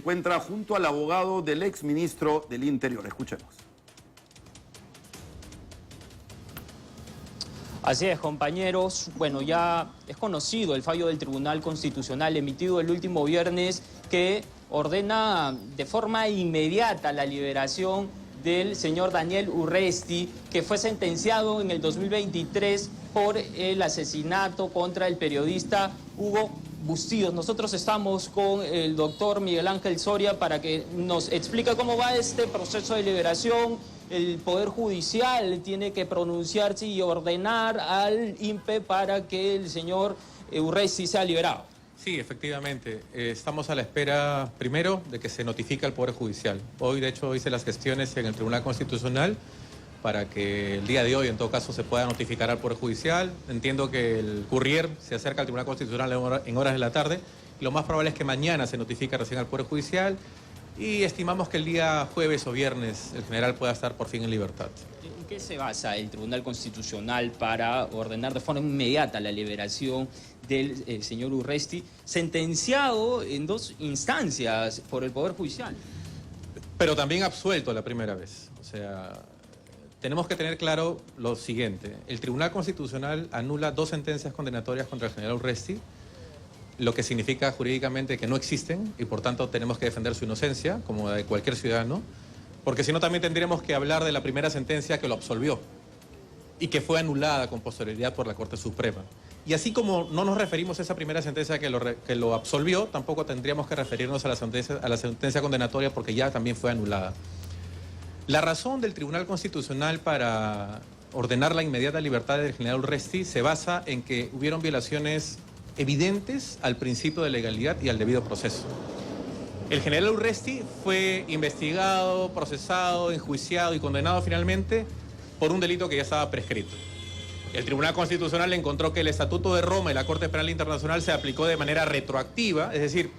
encuentra junto al abogado del exministro del Interior. Escuchemos. Así es, compañeros. Bueno, ya es conocido el fallo del Tribunal Constitucional emitido el último viernes que ordena de forma inmediata la liberación del señor Daniel Urresti, que fue sentenciado en el 2023 por el asesinato contra el periodista Hugo Bustillos. Nosotros estamos con el doctor Miguel Ángel Soria para que nos explique cómo va este proceso de liberación. El Poder Judicial tiene que pronunciarse y ordenar al INPE para que el señor Urresti sea liberado. Sí, efectivamente. Estamos a la espera, primero, de que se notifique al Poder Judicial. Hoy, de hecho, hice las gestiones en el Tribunal Constitucional para que el día de hoy, en todo caso, se pueda notificar al Poder Judicial. Entiendo que el courier se acerca al Tribunal Constitucional en horas de la tarde. Y lo más probable es que mañana se notifique recién al Poder Judicial. Y estimamos que el día jueves o viernes el general pueda estar por fin en libertad. ¿En qué se basa el Tribunal Constitucional para ordenar de forma inmediata la liberación del señor Urresti, sentenciado en 2 instancias por el Poder Judicial? Pero también absuelto la primera vez. O sea, tenemos que tener claro lo siguiente. El Tribunal Constitucional anula 2 sentencias condenatorias contra el general Urresti, lo que significa jurídicamente que no existen y por tanto tenemos que defender su inocencia, como la de cualquier ciudadano, porque si no también tendríamos que hablar de la primera sentencia que lo absolvió y que fue anulada con posterioridad por la Corte Suprema. Y así como no nos referimos a esa primera sentencia que lo absolvió, tampoco tendríamos que referirnos a la sentencia condenatoria porque ya también fue anulada. La razón del Tribunal Constitucional para ordenar la inmediata libertad del general Urresti se basa en que hubieron violaciones evidentes al principio de legalidad y al debido proceso. El general Urresti fue investigado, procesado, enjuiciado y condenado finalmente por un delito que ya estaba prescrito. El Tribunal Constitucional encontró que el Estatuto de Roma y la Corte Penal Internacional se aplicó de manera retroactiva, es decir,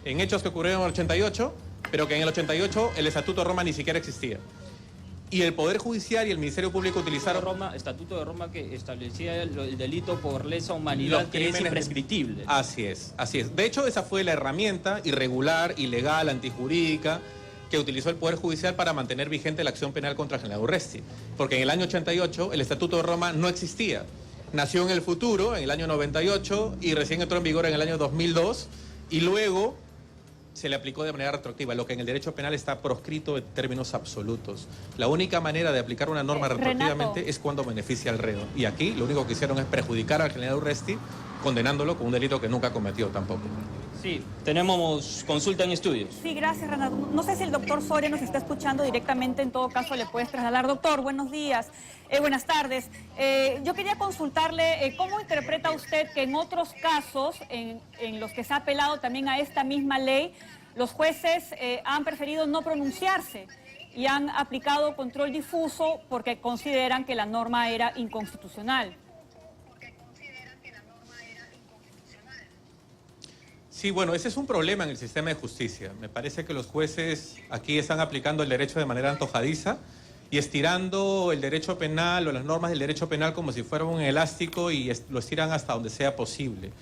en hechos que ocurrieron en el 88, pero que en el 88 el Estatuto de Roma ni siquiera existía. Y el Poder Judicial y el Ministerio Público utilizaron... Estatuto de Roma que establecía el delito por lesa humanidad que es imprescriptible. Así es, así es. De hecho, esa fue la herramienta irregular, ilegal, antijurídica que utilizó el Poder Judicial para mantener vigente la acción penal contra el general Urresti. Porque en el año 88 el Estatuto de Roma no existía. Nació en el futuro, en el año 98, y recién entró en vigor en el año 2002, y luego se le aplicó de manera retroactiva, lo que en el derecho penal está proscrito en términos absolutos. La única manera de aplicar una norma retroactivamente es cuando beneficia al reo. Y aquí lo único que hicieron es perjudicar al general Urresti, condenándolo con un delito que nunca cometió tampoco. Sí, tenemos consulta en estudios. Sí, gracias, Renato. No sé si el doctor Soria nos está escuchando directamente, en todo caso le puedes trasladar. Doctor, buenos días, buenas tardes. Yo quería consultarle cómo interpreta usted que en otros casos, en los que se ha apelado también a esta misma ley, los jueces han preferido no pronunciarse y han aplicado control difuso porque consideran que la norma era inconstitucional. Sí, bueno, ese es un problema en el sistema de justicia. Me parece que los jueces aquí están aplicando el derecho de manera antojadiza y estirando el derecho penal o las normas del derecho penal como si fuera un elástico y lo estiran hasta donde sea posible.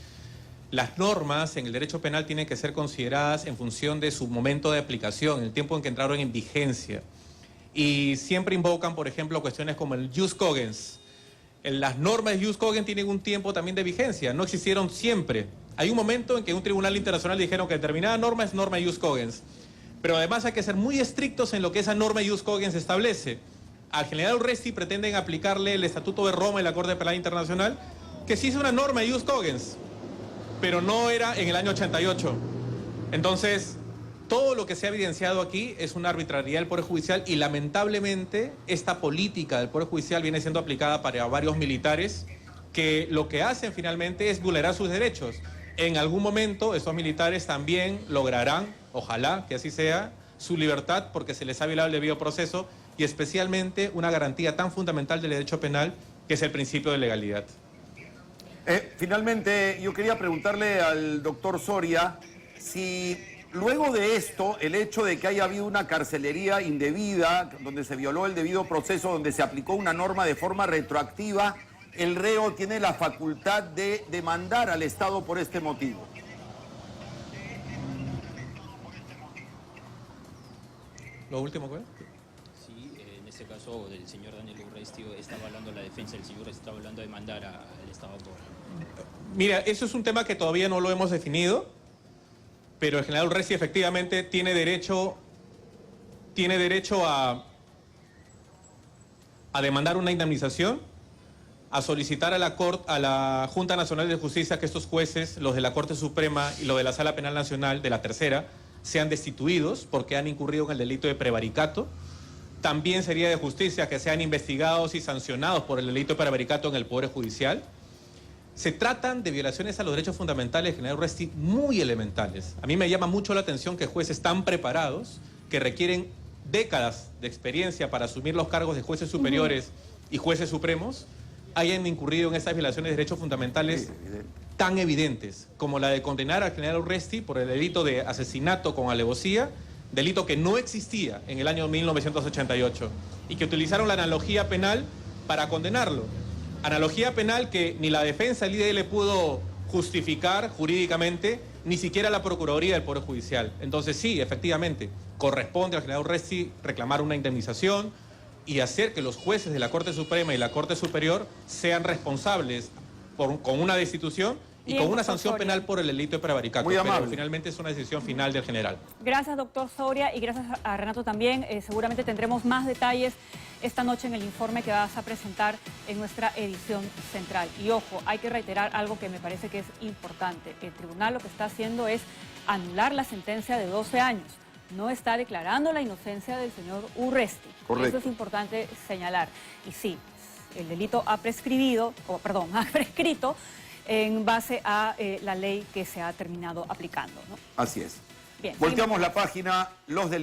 Las normas en el derecho penal tienen que ser consideradas en función de su momento de aplicación, en el tiempo en que entraron en vigencia. Y siempre invocan, por ejemplo, cuestiones como el jus cogens. Las normas de jus cogens tienen un tiempo también de vigencia, no existieron siempre. Hay un momento en que un tribunal internacional dijeron que determinada norma es norma jus cogens. Pero además hay que ser muy estrictos en lo que esa norma jus cogens establece. Al general Urresti pretenden aplicarle el Estatuto de Roma y la Corte Penal Internacional, que sí es una norma jus cogens, pero no era en el año 88. Entonces, todo lo que se ha evidenciado aquí es una arbitrariedad del Poder Judicial y lamentablemente esta política del Poder Judicial viene siendo aplicada para varios militares que lo que hacen finalmente es vulnerar sus derechos. En algún momento estos militares también lograrán, ojalá que así sea, su libertad porque se les ha violado el debido proceso y especialmente una garantía tan fundamental del derecho penal que es el principio de legalidad. Finalmente, yo quería preguntarle al doctor Soria si luego de esto, el hecho de que haya habido una carcelería indebida, donde se violó el debido proceso, donde se aplicó una norma de forma retroactiva, el reo tiene la facultad de demandar al Estado por este motivo. ¿Lo último que? Sí, en este caso del señor Daniel Urresti estaba hablando la defensa, el señor estaba hablando de mandar al Estado por... Mira, eso es un tema que todavía no lo hemos definido, pero el general Urresti efectivamente tiene derecho a demandar una indemnización, a solicitar a la Junta Nacional de Justicia que estos jueces, los de la Corte Suprema y los de la Sala Penal Nacional de la Tercera, sean destituidos porque han incurrido en el delito de prevaricato. También sería de justicia que sean investigados y sancionados por el delito de prevaricato en el Poder Judicial. Se tratan de violaciones a los derechos fundamentales, general Urresti, muy elementales. A mí me llama mucho la atención que jueces tan preparados, que requieren décadas de experiencia para asumir los cargos de jueces superiores y jueces supremos, hayan incurrido en estas violaciones de derechos fundamentales tan evidentes como la de condenar al general Urresti por el delito de asesinato con alevosía, delito que no existía en el año 1988 y que utilizaron la analogía penal para condenarlo. Analogía penal que ni la defensa del IDL pudo justificar jurídicamente, ni siquiera la Procuraduría del Poder Judicial. Entonces sí, efectivamente, corresponde al general Urresti reclamar una indemnización y hacer que los jueces de la Corte Suprema y la Corte Superior sean responsables con una destitución y con una sanción penal por el delito de prevaricato. Muy amable. Pero finalmente es una decisión final del general. Gracias, doctor Soria, y gracias a Renato también. Seguramente tendremos más detalles esta noche en el informe que vas a presentar en nuestra edición central. Y ojo, hay que reiterar algo que me parece que es importante. El tribunal lo que está haciendo es anular la sentencia de 12 años. No está declarando la inocencia del señor Urresti. Correcto. Eso es importante señalar. Y sí, el delito ha prescrito en base a la ley que se ha terminado aplicando, ¿no? Así es. Bien, Volteamos la página, los delitos.